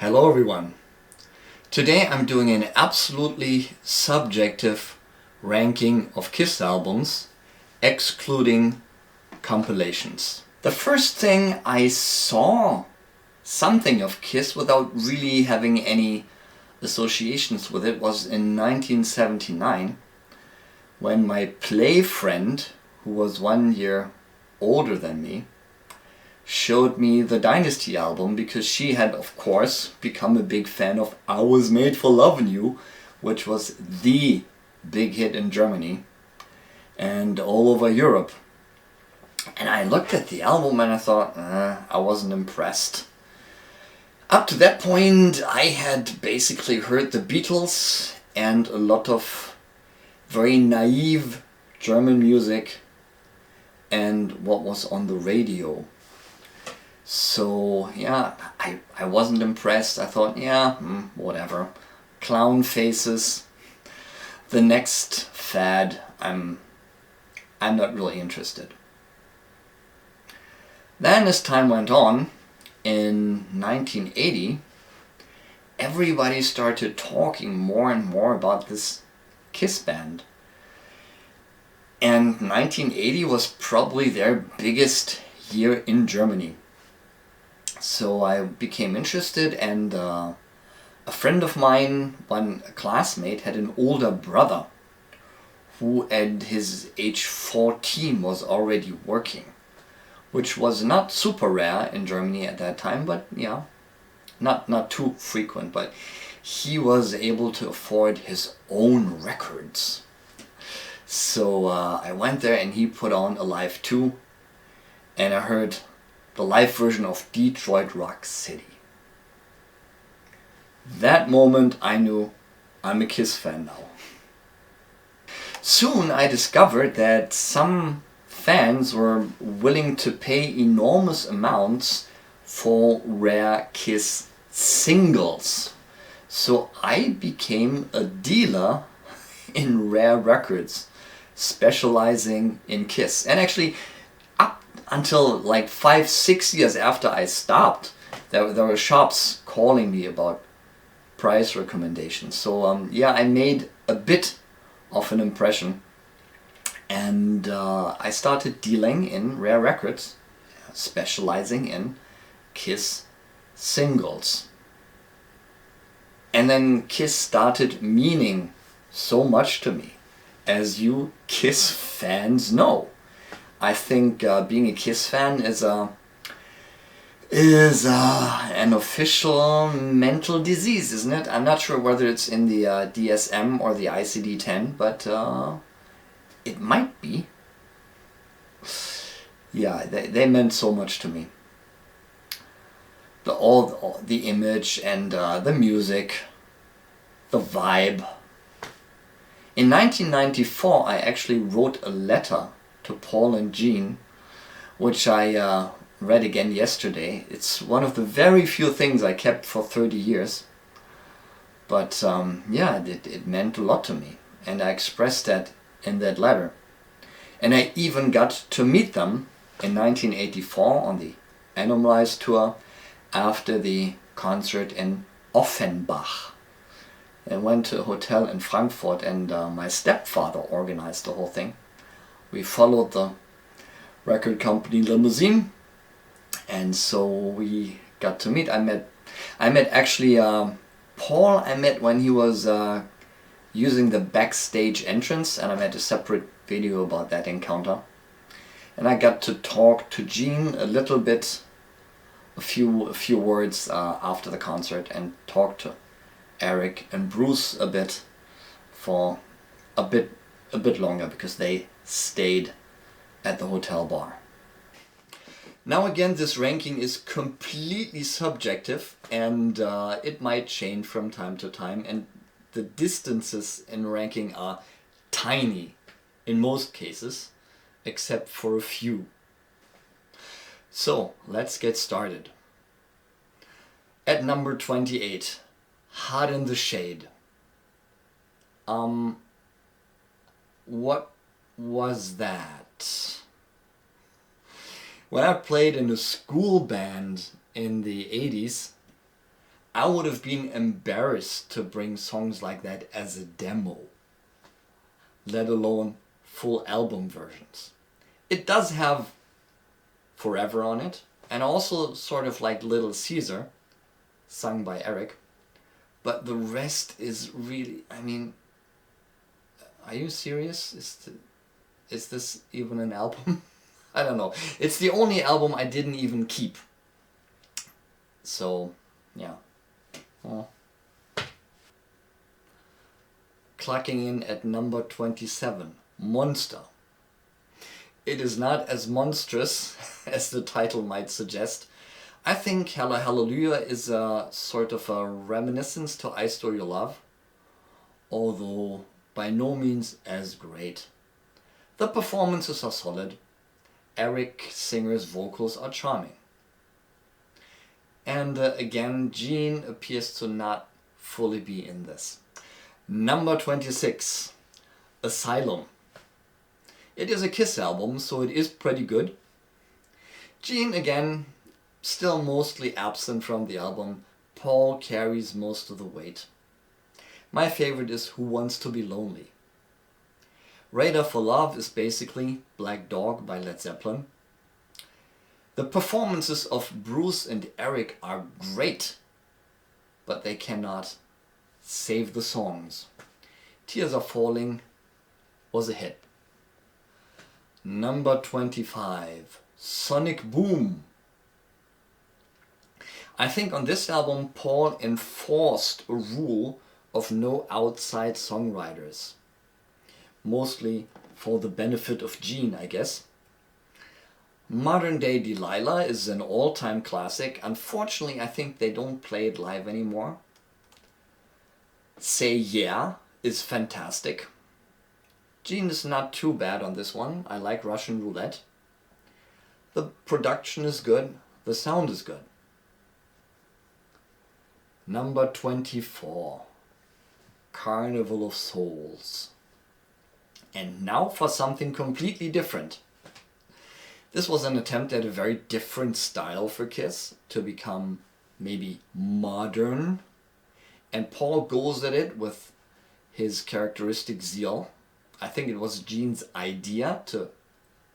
Hello everyone. Today I'm doing an absolutely subjective ranking of Kiss albums, excluding compilations. The first thing I saw something of Kiss without really having any associations with it was in 1979 when my play friend, who was 1 year older than me, showed me the Dynasty album because she had, of course, become a big fan of I Was Made for Lovin' You, which was the big hit in Germany and all over Europe. And I looked at the album and I thought, I wasn't impressed. Up to that point I had basically heard the Beatles and a lot of very naive German music and what was on the radio. So yeah, I wasn't impressed. I thought, whatever. Clown faces, the next fad. I'm not really interested. Then as time went on, in 1980, everybody started talking more and more about this Kiss band. And 1980 was probably their biggest year in Germany. So I became interested, and a friend of mine, one classmate, had an older brother who at his age 14 was already working, which was not super rare in Germany at that time, but yeah, not too frequent, but he was able to afford his own records. So I went there and he put on Alive 2 and I heard the live version of Detroit Rock City. That moment I knew I'm a Kiss fan now. Soon I discovered that some fans were willing to pay enormous amounts for rare Kiss singles. So I became a dealer in rare records, specializing in Kiss. And actually, until like 5-6 years after I stopped, there were shops calling me about price recommendations. So I made a bit of an impression, and I started dealing in rare records, specializing in Kiss singles. And then Kiss started meaning so much to me, as you Kiss fans know. I think being a Kiss fan is an official mental disease, isn't it? I'm not sure whether it's in the DSM or the ICD-10, but it might be. Yeah, they meant so much to me. All the image and the music, the vibe. In 1994, I actually wrote a letter to Paul and Jean, which I read again yesterday. It's one of the very few things I kept for 30 years. But it meant a lot to me, and I expressed that in that letter. And I even got to meet them in 1984 on the Animalized tour after the concert in Offenbach. I went to a hotel in Frankfurt, and my stepfather organized the whole thing. We followed the record company limousine, and so we got to meet. I met actually Paul. I met when he was using the backstage entrance, and I made a separate video about that encounter. And I got to talk to Jean a little bit, a few words after the concert, and talk to Eric and Bruce a bit for a bit longer because they stayed at the hotel bar. Now again, this ranking is completely subjective, and it might change from time to time, and the distances in ranking are tiny in most cases, except for a few. So let's get started. At number 28, Hot in the Shade. What was that? When I played in a school band in the 80s, I would have been embarrassed to bring songs like that as a demo, let alone full album versions. It does have Forever on it, and also sort of like Little Caesar, sung by Eric. But the rest is really, I mean, are you serious? Is this even an album? I don't know. It's the only album I didn't even keep. So, yeah. Well. Clocking in at number 27, Monster. It is not as monstrous as the title might suggest. I think Hella Hallelujah is a sort of a reminiscence to I Stole Your Love, although by no means as great. The performances are solid. Eric Singer's vocals are charming. And again, Gene appears to not fully be in this. Number 26, Asylum. It is a Kiss album, so it is pretty good. Gene, again, still mostly absent from the album. Paul carries most of the weight. My favorite is Who Wants to Be Lonely. Radar for Love is basically Black Dog by Led Zeppelin. The performances of Bruce and Eric are great, but they cannot save the songs. Tears Are Falling was a hit. Number 25, Sonic Boom. I think on this album Paul enforced a rule of no outside songwriters. Mostly for the benefit of Gene, I guess. Modern Day Delilah is an all-time classic. Unfortunately, I think they don't play it live anymore. Say Yeah is fantastic. Gene is not too bad on this one. I like Russian Roulette. The production is good. The sound is good. Number 24, Carnival of Souls. And now for something completely different. This was an attempt at a very different style for Kiss, to become maybe modern. And Paul goes at it with his characteristic zeal. I think it was Gene's idea to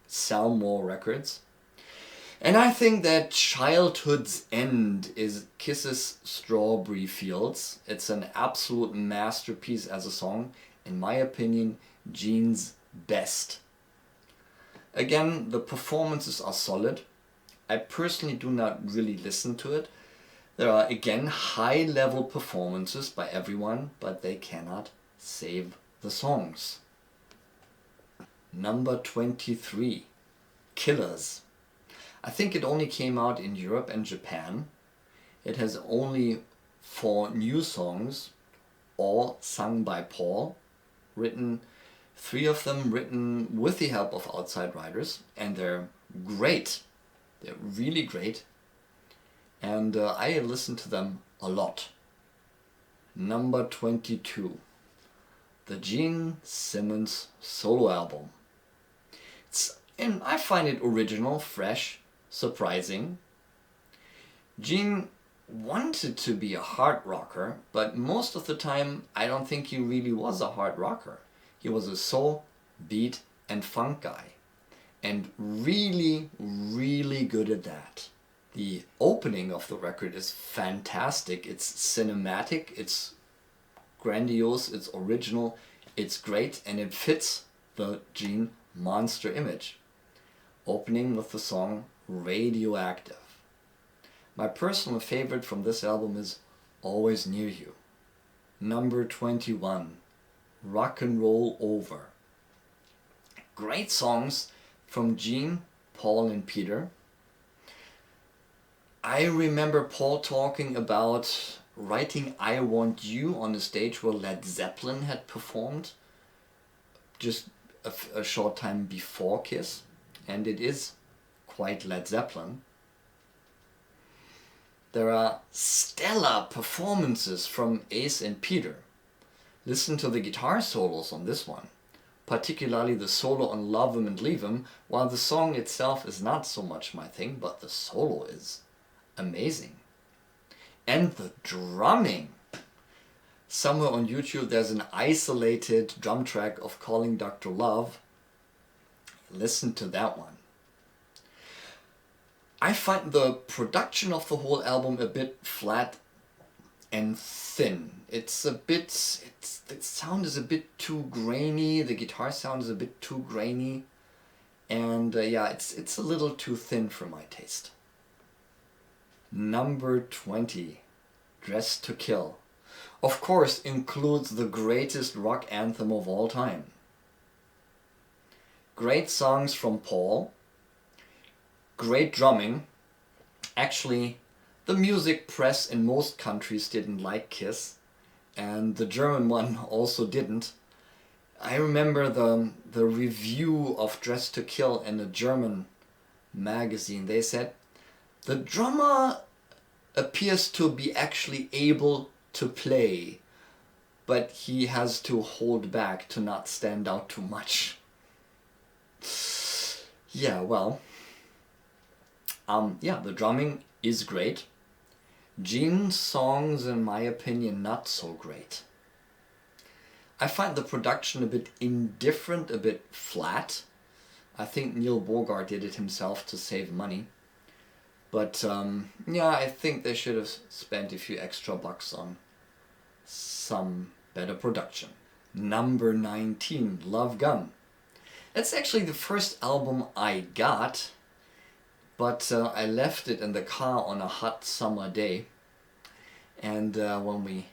sell more records. And I think that Childhood's End is Kiss's Strawberry Fields. It's an absolute masterpiece as a song. In my opinion, Gene's best. Again, the performances are solid. I personally do not really listen to it. There are again high-level performances by everyone, but they cannot save the songs. Number 23, Killers. I think it only came out in Europe and Japan. It has only 4 new songs, all sung by Paul, written 3 of them written with the help of outside writers, and they're great. They're really great. And I listen to them a lot. Number 22, the Gene Simmons solo album. And I find it original, fresh, surprising. Gene wanted to be a hard rocker, but most of the time I don't think he really was a hard rocker. He was a soul, beat and funk guy. And really, really good at that. The opening of the record is fantastic. It's cinematic, it's grandiose, it's original, it's great, and it fits the Gene monster image. Opening with the song Radioactive. My personal favorite from this album is Always Near You. Number 21, Rock and Roll Over. Great songs from Gene, Paul and Peter. I remember Paul talking about writing I Want You on a stage where Led Zeppelin had performed just a short time before Kiss, and it is quite Led Zeppelin. There are stellar performances from Ace and Peter. Listen to the guitar solos on this one, particularly the solo on Love 'Em and Leave 'Em, while the song itself is not so much my thing, but the solo is amazing. And the drumming. Somewhere on YouTube there's an isolated drum track of Calling Dr. Love. Listen to that one. I find the production of the whole album a bit flat and thin. It's a bit, the sound is a bit too grainy, the guitar sound is a bit too grainy, and yeah, it's a little too thin for my taste. Number 20, Dressed to Kill. Of course, includes the greatest rock anthem of all time. Great songs from Paul, great drumming. Actually, the music press in most countries didn't like Kiss, and the German one also didn't. I remember the review of Dressed to Kill in a German magazine. They said, the drummer appears to be actually able to play, but he has to hold back to not stand out too much. Yeah, well, yeah, the drumming is great. Gene's songs, in my opinion, not so great. I find the production a bit indifferent, a bit flat. I think Neil Bogart did it himself to save money. But yeah, I think they should have spent a few extra bucks on some better production. Number 19, Love Gun. That's actually the first album I got, but I left it in the car on a hot summer day. And when we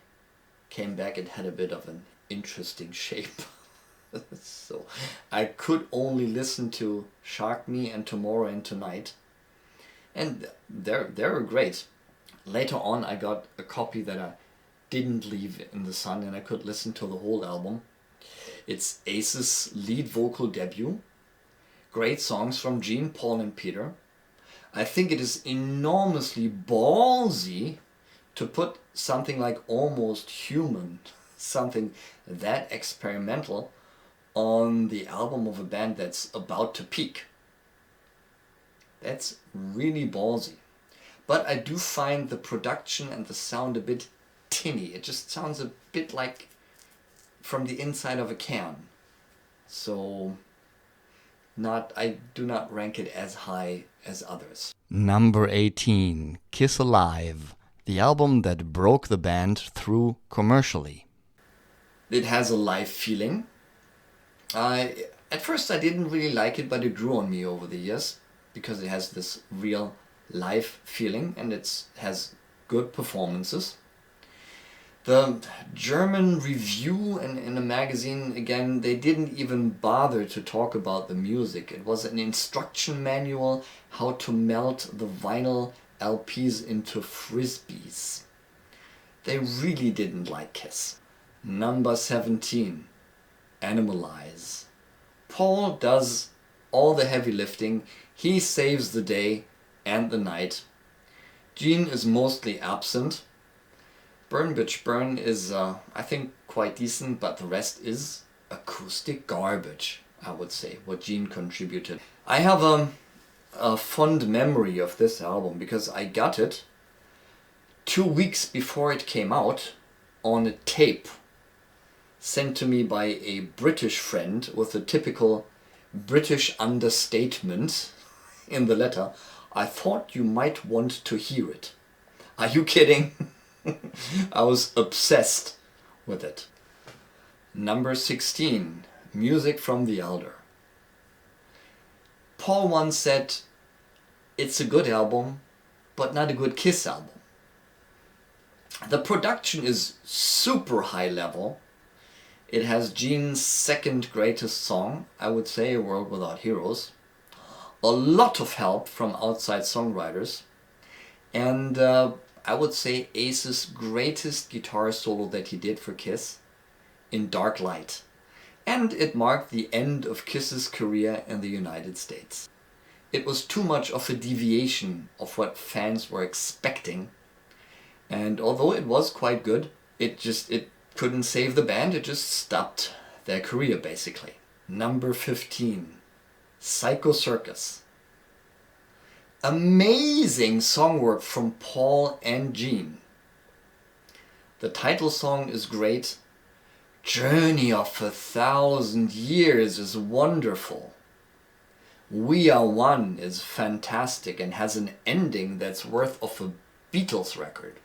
came back, it had a bit of an interesting shape. So I could only listen to Shark Me and Tomorrow and Tonight. And they're great. Later on I got a copy that I didn't leave in the sun and I could listen to the whole album. It's Ace's lead vocal debut. Great songs from Gene, Paul and Peter. I think it is enormously ballsy to put something like Almost Human, something that experimental, on the album of a band that's about to peak. That's really ballsy. But I do find the production and the sound a bit tinny. It just sounds a bit like from the inside of a can. So I do not rank it as high as others. Number 18, Kiss Alive, the album that broke the band through commercially. It has a live feeling. At first I didn't really like it, but it grew on me over the years because it has this real live feeling and it has good performances. The German review in a magazine, again, they didn't even bother to talk about the music. It was an instruction manual how to melt the vinyl LPs into frisbees. They really didn't like Kiss. Number 17, Animalize. Paul does all the heavy lifting. He saves the day and the night. Gene is mostly absent. Burn Bitch Burn is, I think, quite decent, but the rest is acoustic garbage, I would say, what Gene contributed. I have a fond memory of this album because I got it 2 weeks before it came out on a tape sent to me by a British friend with a typical British understatement in the letter. I thought you might want to hear it. Are you kidding? I was obsessed with it. Number 16, Music from the Elder. Paul once said, it's a good album, but not a good Kiss album. The production is super high level. It has Gene's second greatest song, I would say, A World Without Heroes. A lot of help from outside songwriters. And I would say Ace's greatest guitar solo that he did for Kiss in Dark Light. And it marked the end of Kiss's career in the United States. It was too much of a deviation of what fans were expecting. And although it was quite good, it couldn't save the band, it just stopped their career basically. Number 15, Psycho Circus. Amazing song work from Paul and Gene. The title song is great. Journey of 1,000 Years is wonderful. We Are One is fantastic and has an ending that's worth of a Beatles record.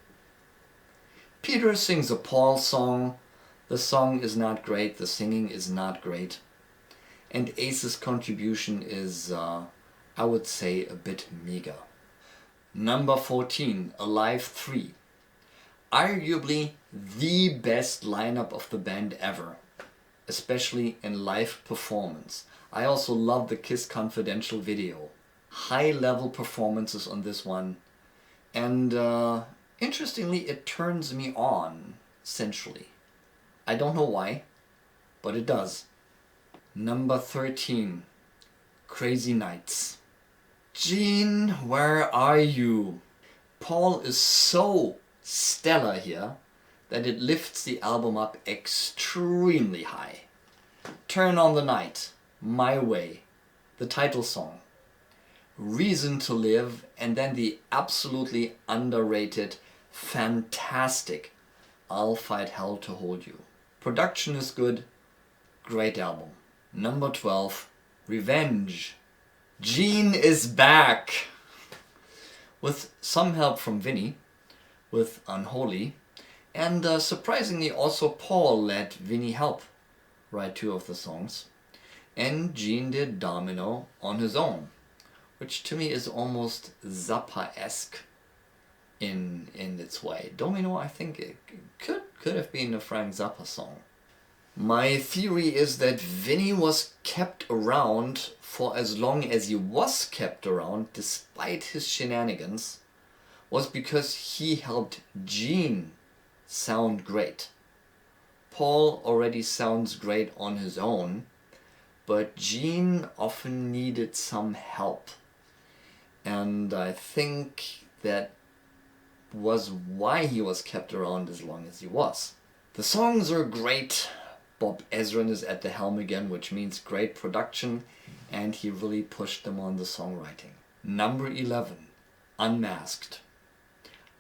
Peter sings a Paul song. The song is not great, the singing is not great. And Ace's contribution is, I would say, a bit meager. Number 14, Alive 3. Arguably the best lineup of the band ever, especially in live performance. I also love the Kiss Confidential video. High level performances on this one. And interestingly, it turns me on sensually. I don't know why, but it does. Number 13, Crazy Nights. Gene, where are you? Paul is so stellar here that it lifts the album up extremely high. Turn on the Night, My Way, the title song, Reason to Live, and then the absolutely underrated, fantastic I'll Fight Hell to Hold You. Production is good, great album. Number 12, Revenge. Gene is back! With some help from Vinny, with Unholy, and surprisingly also Paul let Vinny help write 2 of the songs. And Gene did Domino on his own, which to me is almost Zappa-esque in its way. Domino, I think it could have been a Frank Zappa song. My theory is that Vinny was kept around for as long as he was kept around, despite his shenanigans, was because he helped Gene sound great. Paul already sounds great on his own, but Gene often needed some help. And I think that was why he was kept around as long as he was. The songs are great. Bob Ezrin is at the helm again, which means great production, and he really pushed them on the songwriting. Number 11, Unmasked.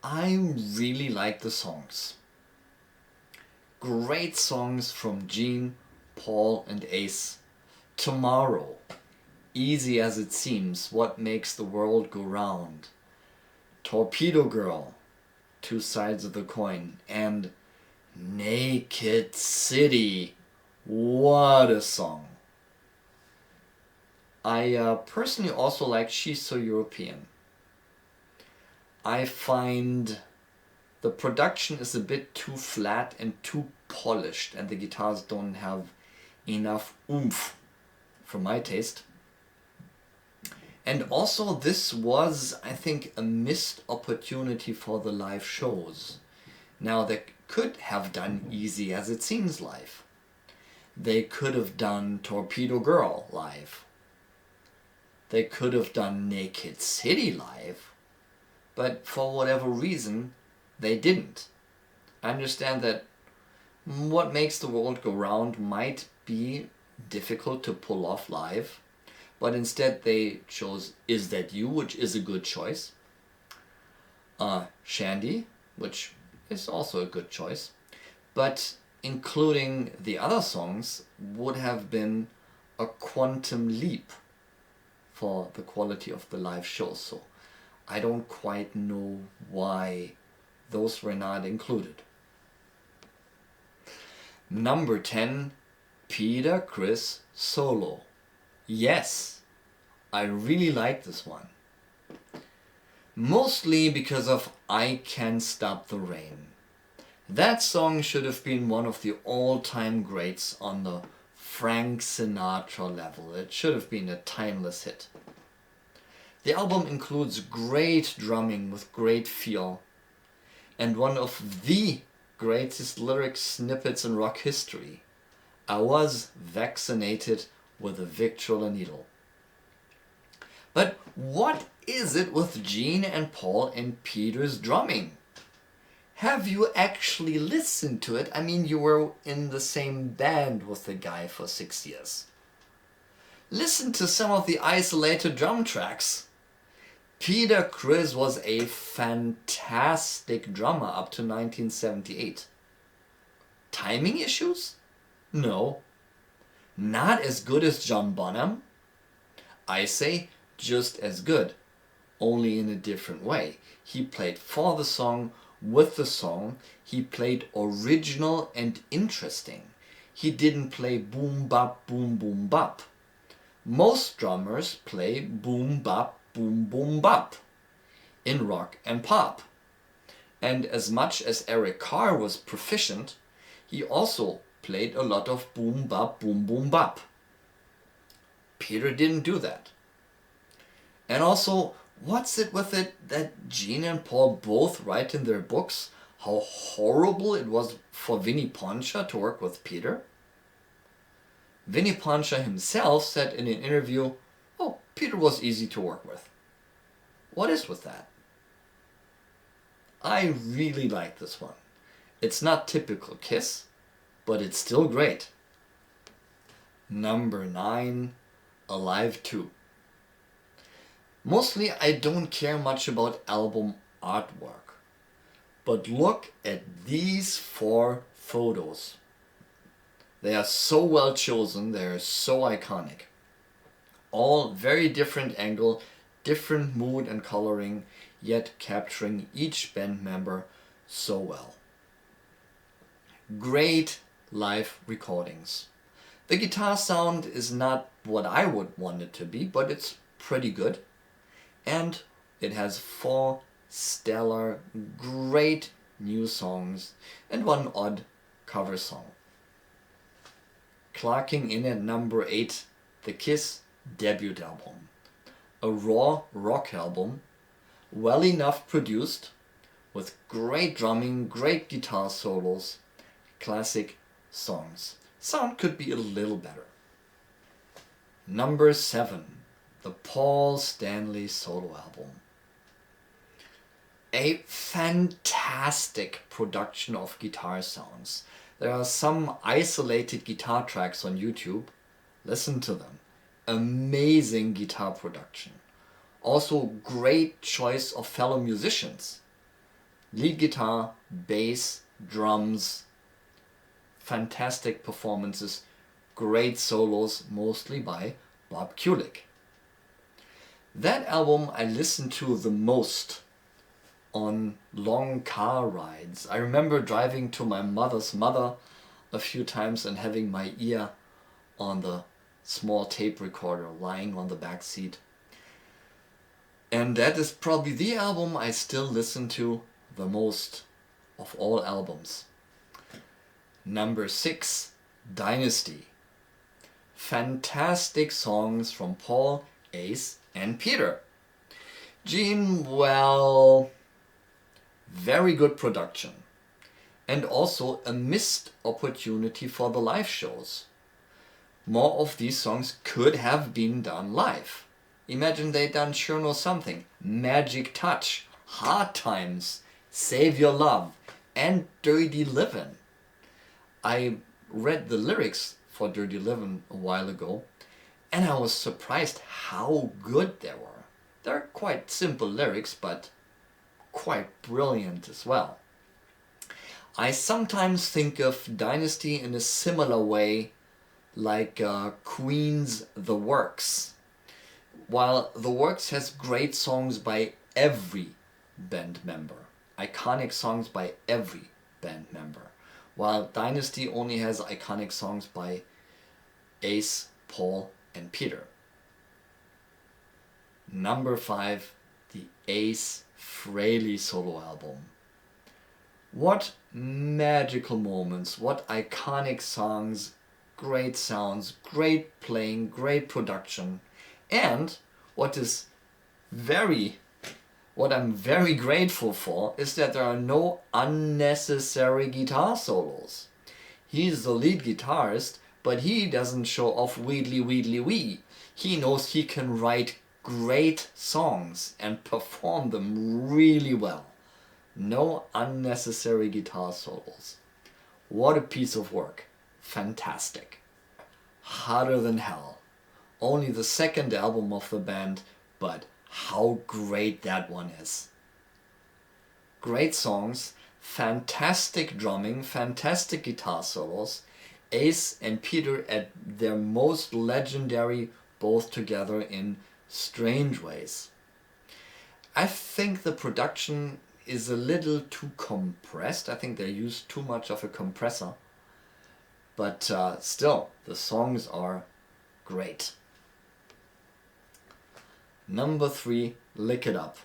I really like the songs. Great songs from Gene, Paul and Ace. Tomorrow, Easy as It Seems, What Makes the World Go Round. Torpedo Girl, Two Sides of the Coin, and Naked City. What a song. I personally also like She's So European. I find the production is a bit too flat and too polished, and the guitars don't have enough oomph for my taste. And also this was, I think, a missed opportunity for the live shows. Now they could have done Easy as It Seems live. They could have done Torpedo Girl live. They could have done Naked City live. But for whatever reason, they didn't. I understand that What Makes the World Go Round might be difficult to pull off live, but instead they chose Is That You, which is a good choice. Shandy, which is also a good choice. But including the other songs would have been a quantum leap for the quality of the live show. So I don't quite know why those were not included. Number 10, Peter Criss Solo. Yes, I really like this one. Mostly because of I Can't Stop the Rain. That song should have been one of the all-time greats on the Frank Sinatra level. It should have been a timeless hit. The album includes great drumming with great feel, and one of the greatest lyric snippets in rock history. I was vaccinated with a Victrola needle. But what is it with Gene and Paul and Peter's drumming? Have you actually listened to it? I mean, you were in the same band with the guy for 6 years. Listen to some of the isolated drum tracks. Peter Criss was a fantastic drummer up to 1978. Timing issues? No. Not as good as John Bonham? I say just as good, only in a different way. He played for the song, with the song. He played original and interesting. He didn't play boom bop boom boom bop. Most drummers play boom bop boom boom bop in rock and pop. And as much as Eric Carr was proficient, he also played a lot of boom bop boom boom bop. Peter didn't do that. And also, what's it with it that Gene and Paul both write in their books how horrible it was for Vinnie Poncha to work with Peter? Vinnie Poncha himself said in an interview, "Oh, Peter was easy to work with." What is with that? I really like this one. It's not typical Kiss, but it's still great. Number 9, Alive 2. Mostly I don't care much about album artwork, but look at these 4 photos. They are so well chosen, they are so iconic. All very different angle, different mood and coloring, yet capturing each band member so well. Great live recordings. The guitar sound is not what I would want it to be, but it's pretty good. And it has 4 stellar, great new songs and 1 odd cover song. Clocking in at number 8, the Kiss debut album. A raw rock album, well enough produced, with great drumming, great guitar solos, classic songs. Sound could be a little better. Number 7, the Paul Stanley solo album. A fantastic production of guitar sounds. There are some isolated guitar tracks on YouTube. Listen to them. Amazing guitar production. Also great choice of fellow musicians. Lead guitar, bass, drums. Fantastic performances. Great solos, mostly by Bob Kulick. That album I listened to the most on long car rides. I remember driving to my mother's mother a few times and having my ear on the small tape recorder lying on the back seat. And that is probably the album I still listen to the most of all albums. Number 6, Dynasty. Fantastic songs from Paul, Ace, and Peter. Gene, well, very good production. And also a missed opportunity for the live shows. More of these songs could have been done live. Imagine they done Sure Know Something, Magic Touch, Hard Times, Save Your Love, and Dirty Livin'. I read the lyrics for Dirty Livin' a while ago, and I was surprised how good they were. They're quite simple lyrics, but quite brilliant as well. I sometimes think of Dynasty in a similar way like Queen's The Works. While The Works has great songs by every band member, iconic songs by every band member, while Dynasty only has iconic songs by Ace, Paul, and Peter. Number 5, the Ace Frehley solo album. What magical moments, what iconic songs, great sounds, great playing, great production, and what I'm very grateful for is that there are no unnecessary guitar solos. He's the lead guitarist, but he doesn't show off wheedly wheedly wee. He knows he can write great songs and perform them really well. No unnecessary guitar solos. What a piece of work. Fantastic. Hotter Than Hell. Only the second album of the band, but how great that one is. Great songs, fantastic drumming, fantastic guitar solos, Ace and Peter at their most legendary, both together in strange ways. I think the production is a little too compressed. I think they use too much of a compressor. But still, the songs are great. Number 3, Lick It Up.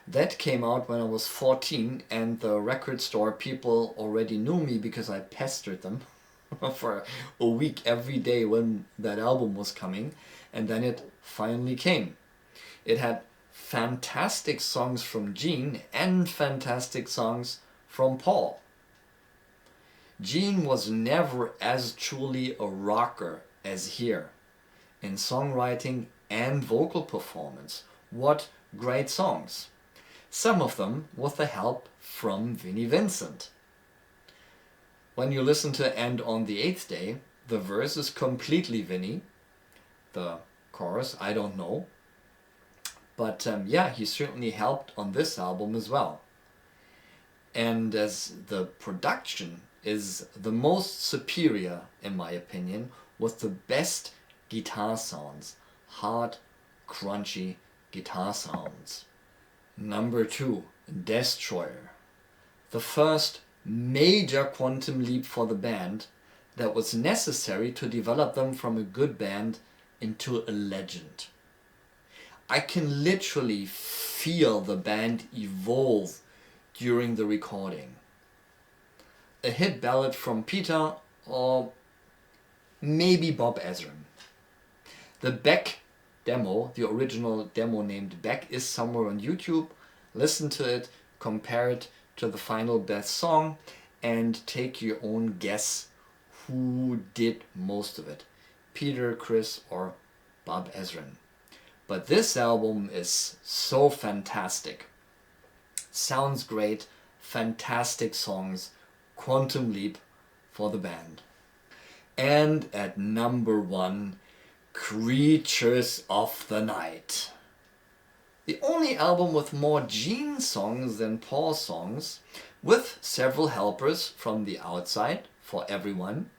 That came out when I was 14, and the record store people already knew me because I pestered them for a week every day when that album was coming, and then it finally came. It had fantastic songs from Gene and fantastic songs from Paul. Gene was never as truly a rocker as here, in songwriting and vocal performance. What great songs! Some of them with the help from Vinnie Vincent. When you listen to And on the Eighth Day, the verse is completely Vinnie. The chorus, I don't know. But yeah, he certainly helped on this album as well. And as the production is the most superior, in my opinion, with the best guitar sounds. Hard, crunchy guitar sounds. Number 2, Destroyer. The first major quantum leap for the band that was necessary to develop them from a good band into a legend. I can literally feel the band evolve during the recording. A hit ballad from Peter or maybe Bob Ezrin. The Beck demo, the original demo named Beck, is somewhere on YouTube. Listen to it, compare it to the final best song, and take your own guess who did most of it. Peter, Chris, or Bob Ezrin. But this album is so fantastic. Sounds great, fantastic songs, quantum leap for the band. And at number 1, Creatures of the Night. The only album with more Gene songs than Paul songs, with several helpers from the outside for everyone.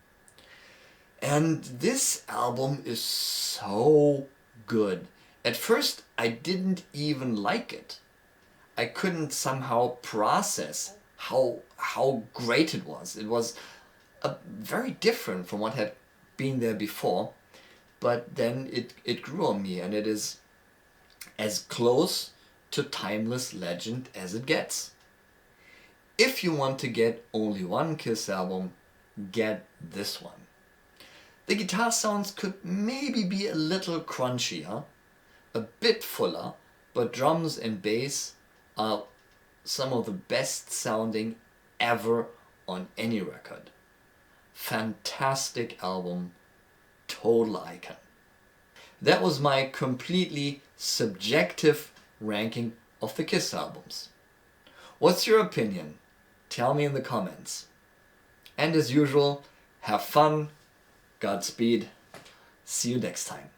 And this album is so good. At first I didn't even like it. I couldn't somehow process how great it was. It was very different from what had been there before, but then it grew on me, and it is as close to timeless legend as it gets. If you want to get only one Kiss album, get this one. The guitar sounds could maybe be a little crunchier, a bit fuller, but drums and bass are some of the best sounding ever on any record. Fantastic album, total icon. That was my completely subjective ranking of the Kiss albums. What's your opinion? Tell me in the comments. And as usual, have fun, Godspeed, see you next time.